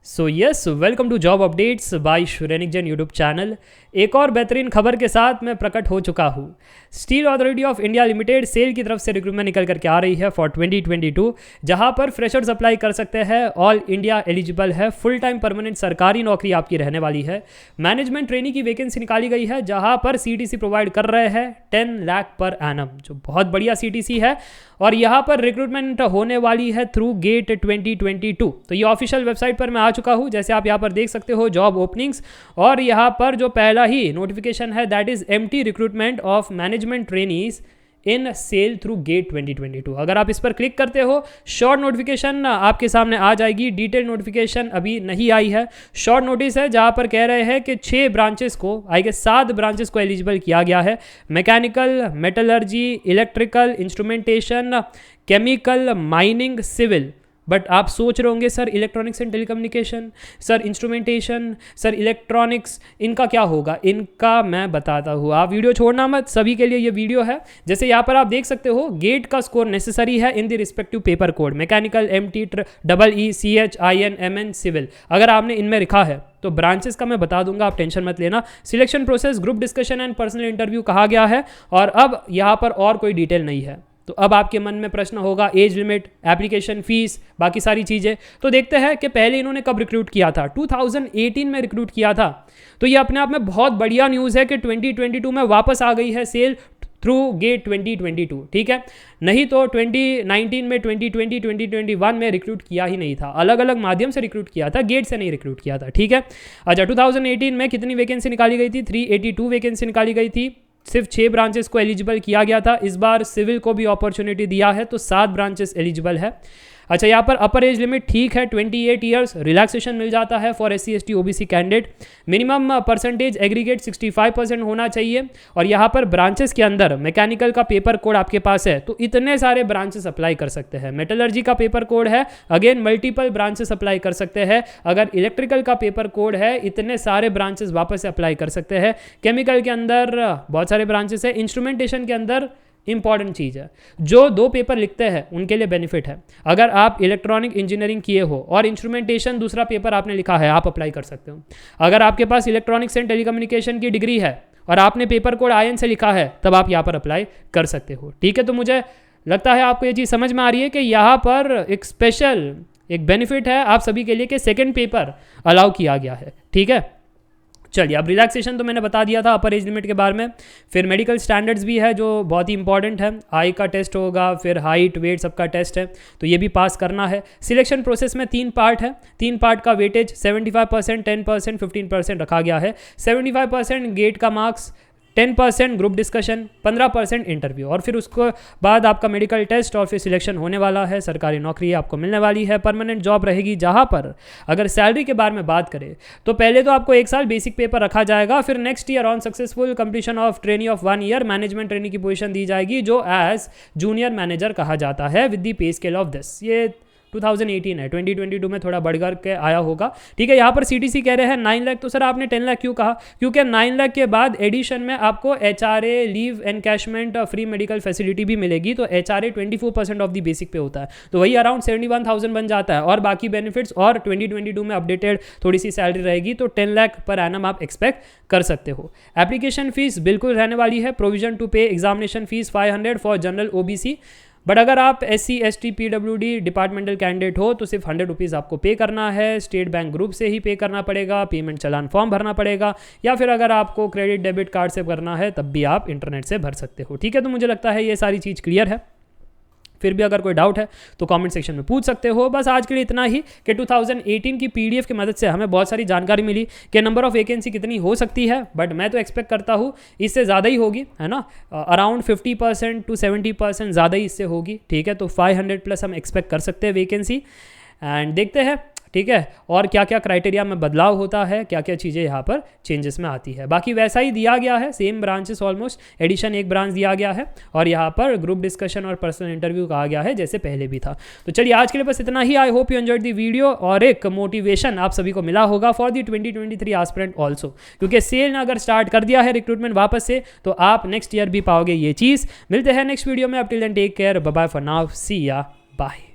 So yes, welcome to job updates by Shrenik Jain YouTube channel. एक और बेहतरीन खबर के साथ मैं प्रकट हो चुका हूँ। Steel Authority of India Limited SAIL की तरफ से रिक्रूटमेंट निकल करके आ रही है फॉर 2022, जहां पर फ्रेशर्स अप्लाई कर सकते हैं। ऑल इंडिया एलिजिबल है, फुल टाइम परमानेंट सरकारी नौकरी आपकी रहने वाली है। मैनेजमेंट ट्रेनी की वैकेंसी निकाली गई है, जहां पर CTC प्रोवाइड कर रहे हैं 10 लाख पर एनम, जो बहुत बढ़िया CTC है। और यहाँ पर रिक्रूटमेंट होने वाली है थ्रू गेट 2022। तो ये ऑफिशियल वेबसाइट पर मैं आ चुका हूँ, जैसे आप यहाँ पर देख सकते हो जॉब ओपनिंग्स। और यहाँ पर जो पहला ही नोटिफिकेशन है that is MT recruitment of management trainees in SAIL through GATE 2022। अगर आप इस पर क्लिक करते हो, शॉर्ट नोटिफिकेशन आपके सामने आ जाएगी। डिटेल नोटिफिकेशन अभी नहीं आई है, शॉर्ट नोटिस है, जहां पर कह रहे हैं कि 6 ब्रांचेस को, आई गेस 7 ब्रांचेस को एलिजिबल किया गया है। Mechanical, metallurgy, electrical, instrumentation, chemical, mining, civil. But आप सोच रहे होंगे sir electronics and telecommunication, sir instrumentation, sir electronics, इनका क्या होगा? इनका मैं बताता हूँ, आप वीडियो छोड़ना मत, सभी के लिए ये वीडियो है। जैसे यहाँ पर आप देख सकते हो, गेट का स्कोर नेसेसरी है in the respective paper code. Mechanical MT EE CH IN MN civil, अगर आपने इनमें लिखा है तो ब्रांचेस का मैं बता दूंगा, आप टेंशन मत लेना। Selection process, group discussion and personal interview कहा गया है। और अब यहाँ पर और कोई डिटेल नहीं है। तो अब आपके मन में प्रश्न होगा, एज लिमिट, एप्लीकेशन फीस, बाकी सारी चीज़ें। तो देखते हैं कि पहले इन्होंने कब रिक्रूट किया था। 2018 में रिक्रूट किया था। तो ये अपने आप में बहुत बढ़िया न्यूज़ है कि 2022 में वापस आ गई है सेल थ्रू गेट 2022, ठीक है। नहीं तो 2019 में, 2020, 2021 में रिक्रूट किया ही नहीं था, अलग अलग माध्यम से रिक्रूट किया था, गेट से नहीं रिक्रूट किया था, ठीक है। अच्छा, 2018 में कितनी वैकेंसी निकाली गई थी? 382 वैकेंसी निकाली गई थी। सिर्फ 6 ब्रांचेस को एलिजिबल किया गया था। इस बार सिविल को भी अपॉर्चुनिटी दिया है, तो 7 ब्रांचेस एलिजिबल है। अच्छा, यहाँ पर अपर एज लिमिट ठीक है 28 ईयर्स, रिलैक्सेशन मिल जाता है for SC ST OBC candidate. Minimum percentage aggregate 65% होना चाहिए। और यहाँ पर ब्रांचेस के अंदर मैकेनिकल का पेपर कोड आपके पास है तो इतने सारे ब्रांचेस अप्लाई कर सकते हैं। मेटलर्जी का पेपर कोड है, अगेन मल्टीपल ब्रांचेस अप्लाई कर सकते हैं। अगर इलेक्ट्रिकल का पेपर कोड है, इतने सारे ब्रांचेस वापस से अप्लाई कर सकते हैं। केमिकल के अंदर बहुत सारे ब्रांचेस है। इंस्ट्रूमेंटेशन के अंदर इंपॉर्टेंट चीज़ है, जो 2 पेपर लिखते हैं उनके लिए बेनिफिट है। अगर आप इलेक्ट्रॉनिक इंजीनियरिंग किए हो और इंस्ट्रूमेंटेशन दूसरा पेपर आपने लिखा है, आप अप्लाई कर सकते हो। अगर आपके पास इलेक्ट्रॉनिक्स एंड टेलीकम्युनिकेशन की डिग्री है और आपने पेपर कोड IN से लिखा है, तब आप यहाँ पर अप्लाई कर सकते हो, ठीक है। तो मुझे लगता है आपको ये चीज़ समझ में आ रही है कि यहाँ पर एक स्पेशल एक बेनिफिट है आप सभी के लिए कि सेकेंड पेपर अलाउ किया गया है, ठीक है। चलिए, अब रिलैक्सेशन तो मैंने बता दिया था अपर एज लिमिट के बारे में। फिर मेडिकल स्टैंडर्ड्स भी है जो बहुत ही इंपॉर्टेंट है। आई का टेस्ट होगा, फिर हाइट वेट सबका टेस्ट है, तो ये भी पास करना है। सिलेक्शन प्रोसेस में 3 पार्ट है। 3 पार्ट का वेटेज 75%, 10%, 15% रखा गया है। 75% गेट का मार्क्स, 10% ग्रुप डिस्कशन, 15% इंटरव्यू, और फिर उसको बाद आपका मेडिकल टेस्ट, और फिर सिलेक्शन होने वाला है। सरकारी नौकरी आपको मिलने वाली है, परमानेंट जॉब रहेगी। जहां पर अगर सैलरी के बारे में बात करें तो पहले तो आपको 1 साल बेसिक पेपर रखा जाएगा, फिर next year on successful completion of trainee of 1 year management trainee की पोजीशन दी जाएगी, जो एज जूनियर मैनेजर कहा जाता है with the pay scale of 10। ये 2018 है, 2022 में थोड़ा बढ़ कर के आया होगा, ठीक है। यहाँ पर CTC कह रहे हैं 9 लाख। तो सर आपने 10 लाख क्यों कहा? क्योंकि 9 लाख के बाद एडिशन में आपको HRA, leave encashment, free medical facility भी मिलेगी। तो HRA 24% ऑफ द बेसिक पे होता है, तो वही अराउंड 71,000 बन जाता है। और बाकी बेनिफिट्स और 2022 में अपडेटेड थोड़ी सी सैलरी रहेगी, तो 10 लाख पर एनम आप एक्सपेक्ट कर सकते हो। एप्लीकेशन फीस बिल्कुल रहने वाली है। प्रोविजन टू पे examination fees 500 for general OBC। But अगर आप SC ST PWD departmental candidate हो तो सिर्फ 100 रुपीज़ आपको पे करना है। स्टेट बैंक ग्रुप से ही पे करना पड़ेगा, पेमेंट चलान फॉर्म भरना पड़ेगा, या फिर अगर आपको क्रेडिट डेबिट कार्ड से करना है तब भी आप इंटरनेट से भर सकते हो, ठीक है। तो मुझे लगता है ये सारी चीज़ क्लियर है। फिर भी अगर कोई डाउट है तो कमेंट सेक्शन में पूछ सकते हो। बस आज के लिए इतना ही कि 2018 की PDF की मदद से हमें बहुत सारी जानकारी मिली कि नंबर ऑफ वैकेंसी कितनी हो सकती है। बट मैं तो एक्सपेक्ट करता हूँ इससे ज़्यादा ही होगी, है ना। अराउंड 50% to 70% ज़्यादा ही इससे होगी, ठीक है। तो 500+ हम एक्सपेक्ट कर सकते हैं वैकेंसी, एंड देखते हैं, ठीक है, और क्या क्या क्राइटेरिया में बदलाव होता है, क्या क्या चीज़ें यहाँ पर चेंजेस में आती है। बाकी वैसा ही दिया गया है, same branches almost, addition 1 branch दिया गया है, और यहाँ पर ग्रुप डिस्कशन और पर्सनल इंटरव्यू कहा गया है जैसे पहले भी था। तो चलिए, आज के लिए बस इतना ही। I hope you enjoyed the video, और एक मोटिवेशन आप सभी को मिला होगा फॉर द 2023 एस्पिरेंट ऑल्सो, क्योंकि सेल ने अगर स्टार्ट कर दिया है रिक्रूटमेंट वापस से, तो आप नेक्स्ट ईयर भी पाओगे ये चीज़। मिलते हैं नेक्स्ट वीडियो में। Up till then take care, bye bye for now, see ya, bye.